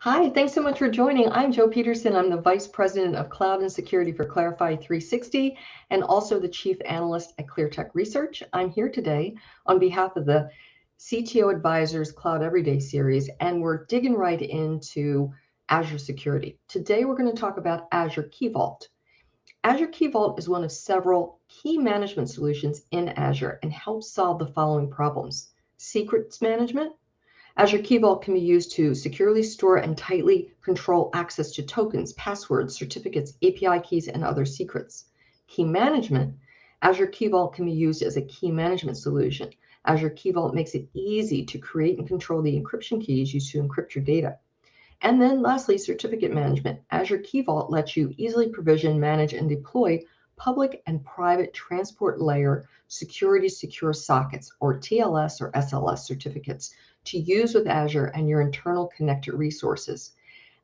Hi, thanks so much for joining. I'm Joe Peterson. I'm the Vice President of Cloud and Security for Clarify 360 and also the Chief Analyst at ClearTech Research. I'm here today on behalf of the CTO Advisors Cloud Everyday series, and we're digging right into Azure security. Today, we're going to talk about Azure Key Vault. Azure Key Vault is one of several key management solutions in Azure and helps solve the following problems: secrets management. Azure Key Vault can be used to securely store and tightly control access to tokens, passwords, certificates, API keys, and other secrets. Key management. Azure Key Vault can be used as a key management solution. Azure Key Vault makes it easy to create and control the encryption keys used to encrypt your data. And then lastly, certificate management. Azure Key Vault lets you easily provision, manage, and deploy public and private transport layer security secure sockets, or TLS or SLS certificates, to use with Azure and your internal connected resources.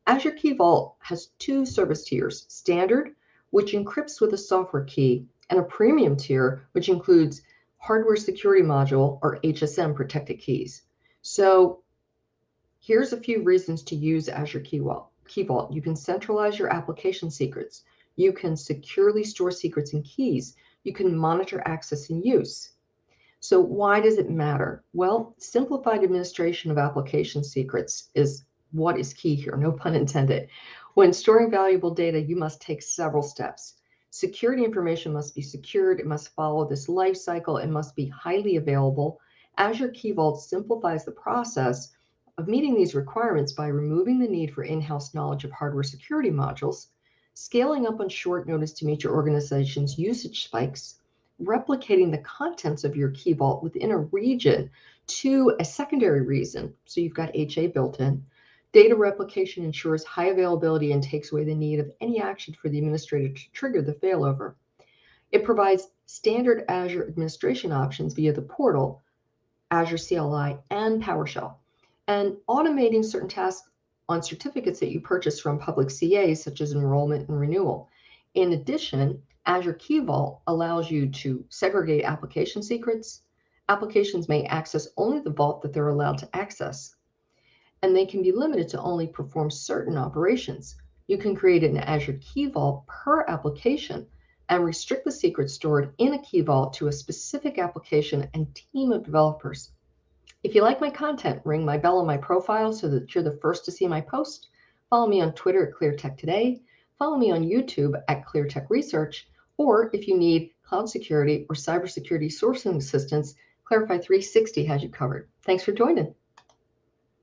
Azure Key Vault has two service tiers: standard, which encrypts with a software key, and a premium tier, which includes hardware security module, or HSM, protected keys. So here's a few reasons to use Azure Key Vault. You can centralize your application secrets. You can securely store secrets and keys. You can monitor access and use. So why does it matter? Well, simplified administration of application secrets is what is key here, no pun intended. When storing valuable data, you must take several steps. Security information must be secured. It must follow this life cycle. It must be highly available. Azure Key Vault simplifies the process of meeting these requirements by removing the need for in-house knowledge of hardware security modules, scaling up on short notice to meet your organization's usage spikes, replicating the contents of your Key Vault within a region to a secondary region, so you've got HA built in. Data replication ensures high availability and takes away the need of any action for the administrator to trigger the failover. It provides standard Azure administration options via the portal, Azure CLI, and PowerShell, and automating certain tasks on certificates that you purchase from public CAs, such as enrollment and renewal. In addition, Azure Key Vault allows you to segregate application secrets. Applications may access only the vault that they're allowed to access, and they can be limited to only perform certain operations. You can create an Azure Key Vault per application and restrict the secrets stored in a Key Vault to a specific application and team of developers. If you like my content, ring my bell on my profile so that you're the first to see my post. Follow me on Twitter at ClearTech Today. Follow me on YouTube at ClearTech Research. Or if you need cloud security or cybersecurity sourcing assistance, Clarify 360 has you covered. Thanks for joining.